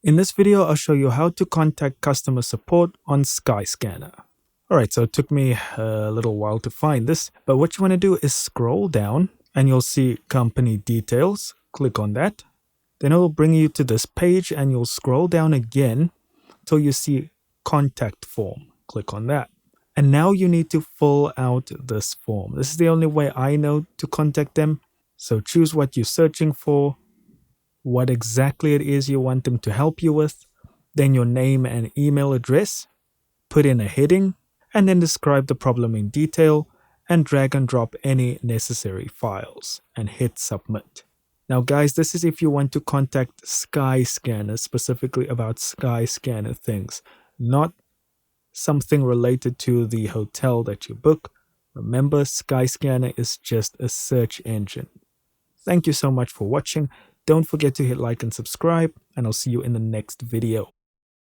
In this video, I'll show you how to contact customer support on Skyscanner. Alright, so it took me a little while to find this, but what you want to do is scroll down and you'll see company details. Click on that. Then it will bring you to this page and you'll scroll down again till you see contact form. Click on that. And now you need to fill out this form. This is the only way I know to contact them. So choose what you're searching for, what exactly it is you want them to help you with, then your name and email address, put in a heading, and then describe the problem in detail and drag and drop any necessary files and hit submit. Now guys, this is if you want to contact Skyscanner specifically about Skyscanner things, not something related to the hotel that you book. Remember, Skyscanner is just a search engine. Thank you so much for watching. Don't forget to hit like and subscribe, and I'll see you in the next video.